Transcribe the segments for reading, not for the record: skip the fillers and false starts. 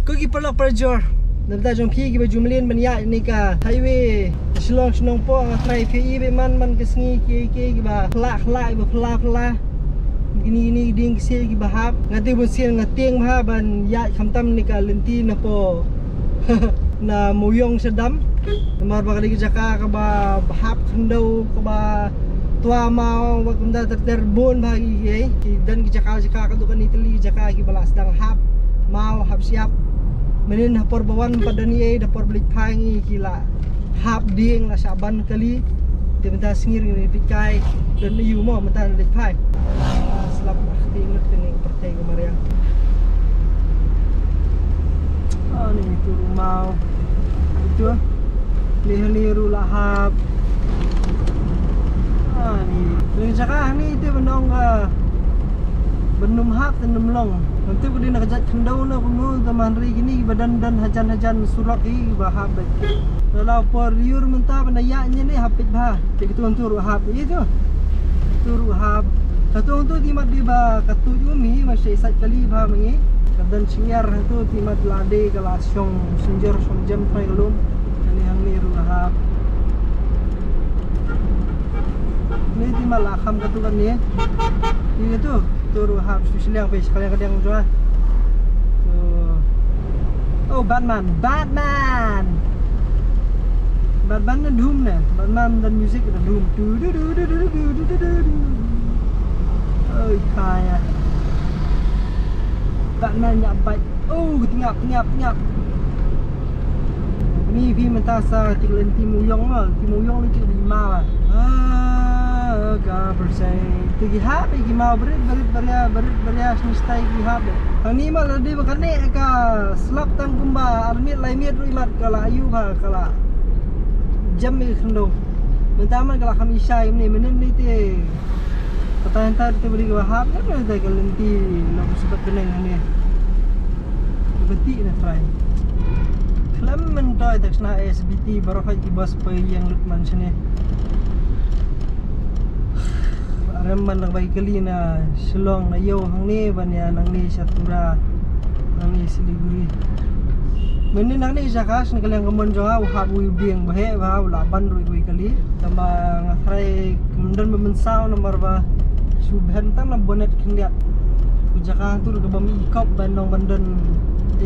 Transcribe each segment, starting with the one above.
Kugi perlak perjor. Nabta jong phi ki bajumlin ban ya ni ka highway Shillong Shnong po ang try phi be man kesngi ki ba lak ba pla gini ding si ki bahap ngati bun sien ngateng ha ban ya khamtam ni ka lenti na po na muyong sedam namar ba kali jaka ka ba bahap khandau ka ba tua mau wa kumda terbon bagi dan ki jaka ka dukan itali jaka ki balas dang hap mau hap siap menin hapor bawan pada ni dapor beli pangi kila hap ding la saban kali timta singir ni pikai dan iu mo mata beli pai selap ding tening pertai kemarin ni itu rumah itu liru lahap ni jaka ni itu benong ka benum hap dan nemlong nanti budi nak jat kendau na kumu zaman ri gini badan dan hajan surak i bahap bet kalau por liur mentah benayanya ni hapit bah begitu untuk hap itu turu hap satu untuk timat di ba katu jumi masih sat kali bah mengi dan singyar itu timat lade kala syong senjor syong jam trai galum ini yang ni ru hap ni timat lakam katu kan ni itu turu hap susiliang pe sekalian kadang jua tuh oh Batman na doom na Batman dan musik na doom oh kaya Batman nya baik oh tingap ni vi mentasa tiklenti muyong ni tik lima ka bersai tigi hap gi mau berit beria snistai gi hap ani mal di bakane ka slap tang kumba armit laimit ruimat kala ayu ba kala jam mi khndo mentama kala khamisha ni menen ni te patahan te beri ga hap na da kalenti na subat beneng ni beti na try klam mentoy taksna SBT barokai ki bas pe yang lutman sini Ramban nak bagi kali na Shillong na yo hang ni banya nang ni Satura nang ni Siliguri menin nang ni jakas na kalang kamon jonga hab wi biang bahe ba laban roi wi kali tama ngathrai kemudian memensau nomor ba subhan tam na bonet kindiat jaka tu ke bami ikop bandong bandan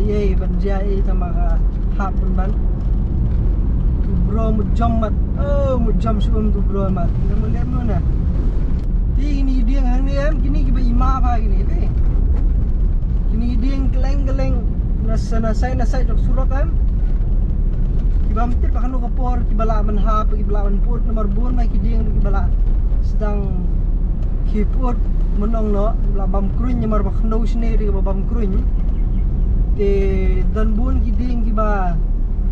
ye banjai tama ka hab ban bro mujammat mujam subum tu bro mat namanya mana ini dia hang ni gini ki ima apa gini be gini dia geleng nasai dok surak ki bam tip kan ko por ki bala man ha ki bala man put nomor 4 mai ki dia ki bala sedang ki put menong no bala bam kruin nomor ba khndo sne ri bam kruin te dan bun ki dia ki ba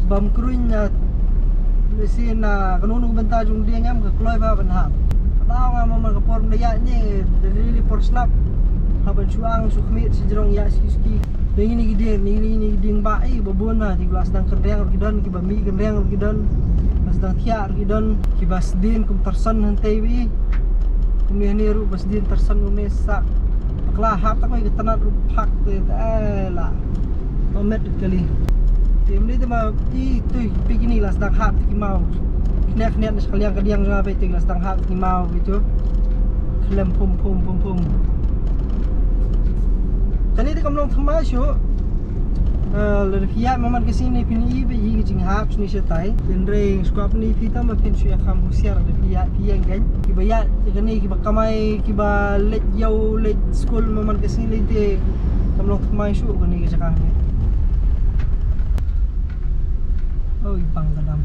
bam kruin na mesin na kanunu benta jung dia ngam ka kloi ba ban ha tahu ngam man kapor daya ni dari por slap haban suang sukmit sejerong ya ski ini gede ni ding bai babon na 13 dang kendang gidan ki bami kendang gidan pas dang khiar gidan ki basdin kum tersan hantai wi kum ni ru basdin tersan umesa pakla hap tak mai tanat ru phak te la omet kali tim ni tema ti tu begini las dang hap ki mau net sekalian kediang juga apa itu gelas tang hap ni mau gitu klem pum tadi itu kamu thama syo lerfia maman kesini pini be yi jing hap ni setaiendre skop ni kita ma pin syo kham husiar lerfia piang kan kibaya kini kibakamai kiba let yau let school maman kesini te kamu thama syo kini ke jakah ni oh ipang kadam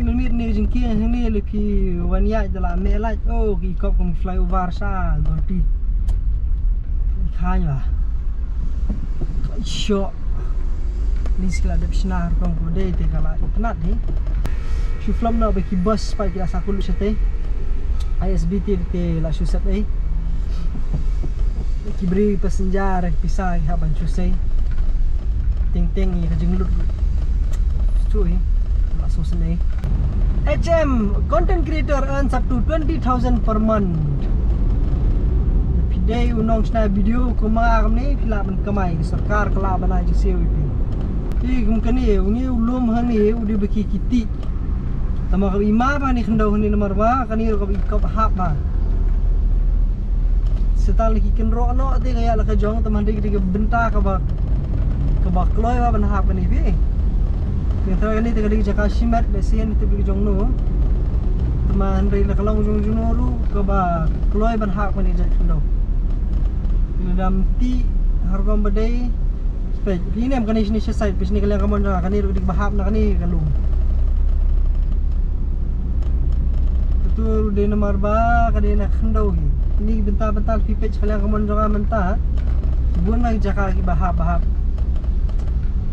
menit ni jengki ni lebih waniat dalam melat oh ikop kum flyover sa gorti khanya syok ni sekala de psinar kong kode te kala tenat ni si flam na beki bus pa kila sakul sete ISBT te la susat ai Kibri pesenjar pisah haban cusai. Ting-ting ni kejenglut. Cuy. Masuk sini. HM content creator earns up to 20,000 per month. Pidai unong sna video kumar ni pila man kamai sarkar kala bana je sewi pi. Ti mungkin ni ulum hani udi beki kiti. Tama ka ima ba ni khendau ni nomor ba kani ka ikop hap ba. Setal lagi kenro no ti kaya la ka jong teman dik dik benta ka ba kloy ba ban hap ni pi. Kita kali tadi kerja kasimat besian itu beli jong no. Teman rela kalau jong noru ke ba kloy ban hak mani jat kendo. Dalam ti harga badai spek ini am kani sini side bis ni kalian kamu nak kani dik bahap nak kani kalung. Betul de nomor ba kani nak kendo ini bentar-bentar pipet kalian kamu jangan mentah. Buan lagi jaka ki bahap-bahap.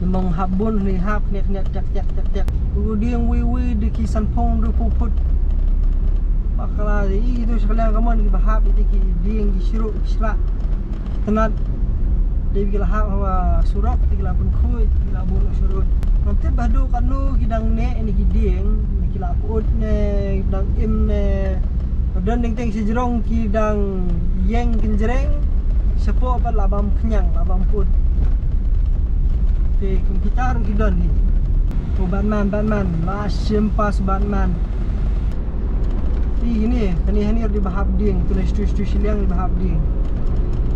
Memang habun ni hap ni tiak. Kemudian we di kisan pong du puput. Bakala itu sekalian kamu ni bahap itu ki dieng di syuruk isra. Tenat dia bila hap hawa surok tigla pun khoi tigla bun syuruk. Nanti badu kanu kidang ne ni dieng ni kila put ne kidang im ne. Dan teng sejrong kidang yeng kenjereng sepo apa labam kenyang labam put. Kita hidon ni. Oh Batman masih pas Batman. Ini hani di bahab ding tulis silang di bahab ding.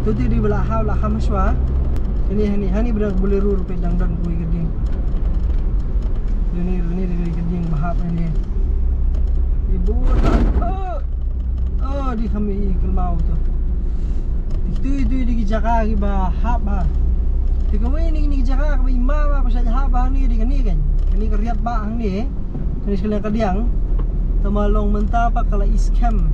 Tu di belah haw lah khamaswa. Hani berak boleh rur pedang dan kui geding. Ini di geding bahab ini. Ibu oh di kami kelmau tu. Itu di jaga ki bahab ha. Tiga ni jaga kami imam apa saja haba ni dengan ni kan. Ini keriat ba hang ni. Kini sekalian kadiang. Temalong mentah apa kala iskam.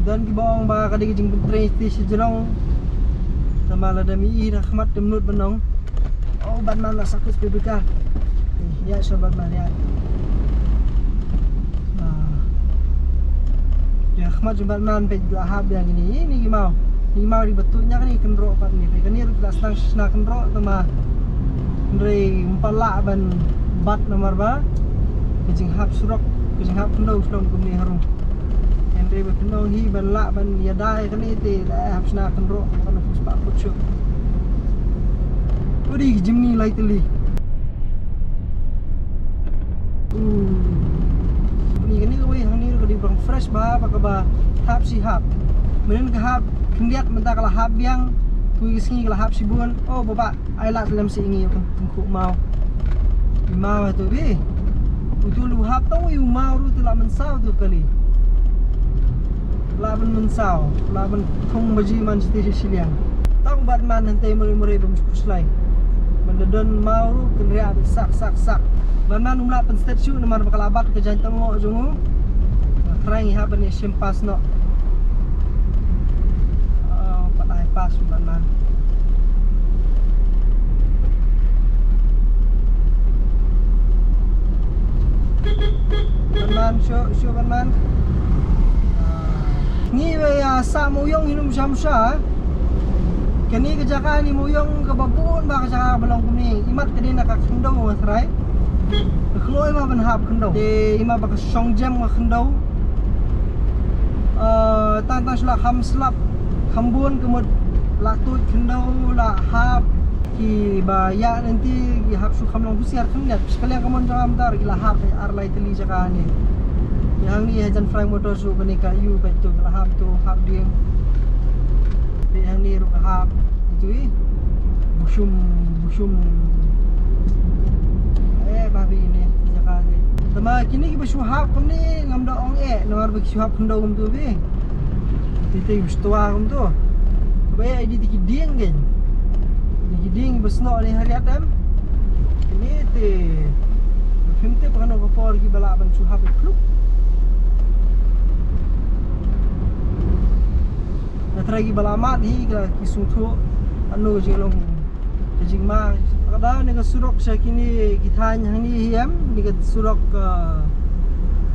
Dan di bawang ba kadi jing train station jerong. Temala dami rahmat temnut benong. Oh Batman lah sakut PBK. Ya sobat Batman ya. Ya rahmat Batman pe lahab yang ini gimau. Ni mau dibetulnya kan ikan ro pat ni. Kan ni dah senang kenro tema ndrei empala ban bat nomor ba. Kejing hap surok, kejing hap kendau selong kumni harum. Ndrei betno hi ban la ban yadai kan ni te hap senang kenro kan puspa pucuk. Udi jimni lai teli. Ni kan ni kau hang ni kau di bang fresh ba apa ba hap si hap. Menen ke hap kendiat mentah kalau hab yang kui singi kalau hab sibun oh bapak ai lat dalam singi aku mau imam tu bi itu lu hab tau yu mau ru tu la mensau tu kali la mensau la ben thong baji man siti siliang tang Batman nanti meri bermuskulai mendedon mau ru kenriat sak Batman umla pen statue nomor bakalabat ke jantan mo jungu krangi hab ni simpas no pas Batman. Show Batman. Ni ya sa muyong hinum syamsha. Kani kejaka ni muyong ke babun ba kejaka belong kuning. Imat kini nak kendau masrai. Khloy ma ban hap kendau. De ima ba song jam ma kendau. Tan sla kham slap khambun kemud latut kendau la hap ki baya nanti ki hap su kham long busiar kendiat sekalian kamu jangan tar ki la hap arlai teli jaka ni yang ni hajan fry motor su benika yu betul la hap tu hap ding yang ni ru hap itu busum babi ini jaka ni tema kini ki besu hap kum ni ngam da ong nomor bagi su hap kendau kum tu bi titik bestua kum tu bayar di dieng kan. Dieng besno ni hari atam. Ini te fimte pakan ko por gi bala ban su hab kluk. Natragi bala mat hi kala kisung thu anu jinglong jing ma kada ni ka surok sa kini githan hang ni hiam ni ka surok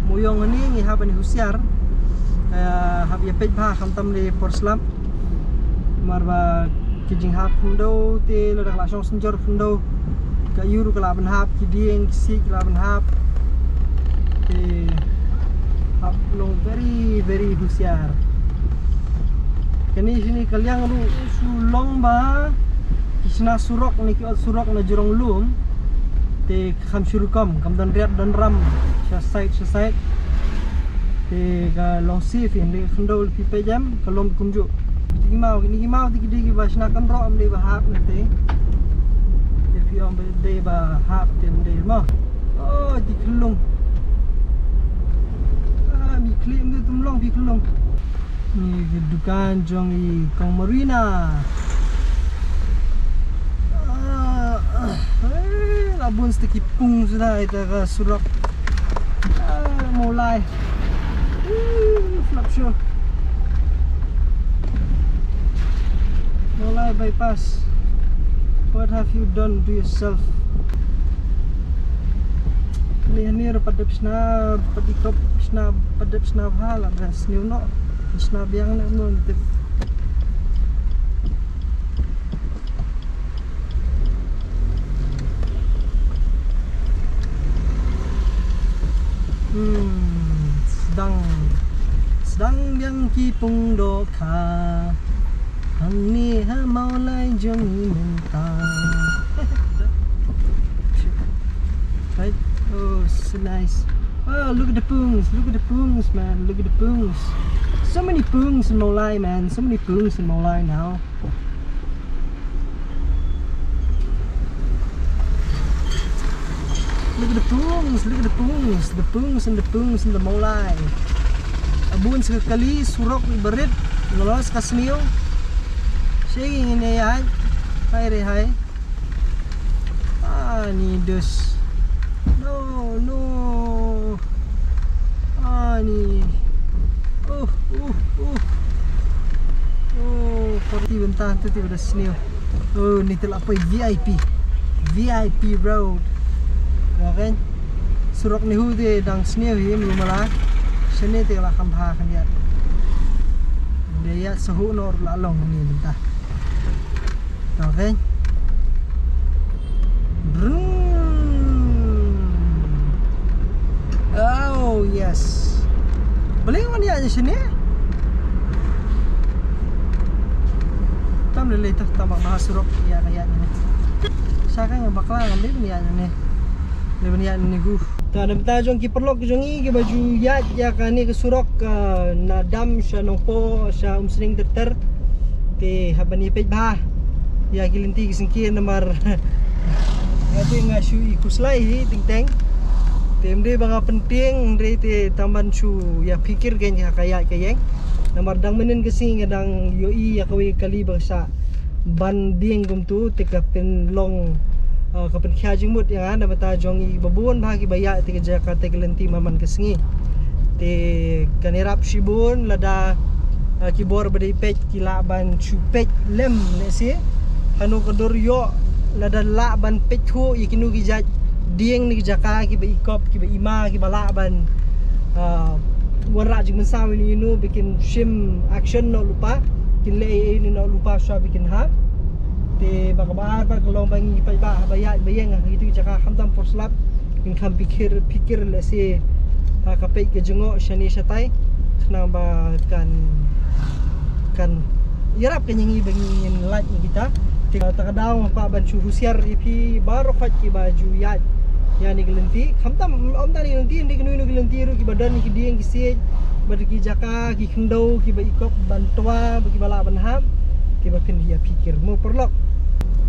muyong ni haban husiar hab ya pej ba kham tam ni por slam marba kijing hap fundo te la dak la song senjor fundo ka yuru kala ban hap kiding si kala ban hap te hap long very husiar kani sini kaliang ru sulong ba kisna surok ni ki surok na jurong lum te kham shurukam kam dan riat dan ram sha side te ga long si fin de fundo pi pejam kalom kumju Ini mau digi bas na kan ro am de ba hap na te if you am de ba hap tem de mo oh di klung mi klim de tumlong pi klung ni dukan jong i kong marina labun stiki pung sudah ita ka surok mulai flap show mulai bypass. What have you done to yourself? Ni padap sna padikop sna padap sna bhala gas ni no sna biang na no nitip. sedang biang kipung doka hang ni ha mau lai jong ni mentang. Right? Oh, so nice. Oh, look at the poongs, man, look at the poongs. So many poongs in Molai, man, so many poongs in Molai now. Look at the poongs, the poongs and the Molai. Abun sekali surok berit, ngelos kasniyo. Shaking ini ya, hai. Ni dus. No. Ni. Oh, korti bentar tu tiba dah sini. Oh, ni telah apa VIP road. Ya kan? Surok ni hu dia dang sini hi malah. Sini telah kampha kan dia. Dia sahu nor lalong ni bentar. Ya kan? Oh yes. Boleh mana aja sini? Tam lele tak tamak mahasurok ya kayak ni. Saka nga bakla ngambil niya ni. Leban niya ni gu. Ta na betajong ki perlok jongi ki baju yat ya kani ke surok na dam sya nongpo sya umsring terter te habani pej bah. Ya kilinti kisingkir namar. Ate nga syu ikuslai ting-teng. Temde banga penting dari te tamban su ya pikir gen kayak namar dang menen kesing kadang yoi ya kawi kali bangsa banding gum tu te kapen long kapen kya jingmut ya na bata jongi babun bagi baya te jaka te kelenti maman kesingi te kanirap shibun lada kibor bade pej kilaban chupej lem ne si hanu kodor yo lada laban pej ho ikinu gijaj dieng ni jaka ki ba ikop ki ba ima ki balaban warra jing mensawi ni inu bikin shim action no lupa kin le ni no lupa sha bikin ha te bakabar par kolong bangi pa ba bayat bayeng gitu jaka khamtam porslap kin kham pikir le se kapei ke jengo shani shatai khna ba kan yarap kenyangi bangin lat ni kita takadang pa bancu husiar ipi baru khat ki baju yat yani gelenti khamtam om tani gelenti ndi kenu gelenti ru ki badan ki dieng ki se bad ki jaka ki khndau ki ba ikop bantua bagi bala banham ki ba pin dia pikir mo perlok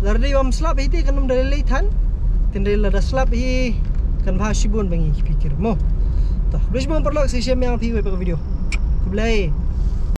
lardi om slap iti kanum dalai than tindai lada slap hi kan bhashibun bangi ki pikir mo tah blis mo perlok si syam yang pi video kublai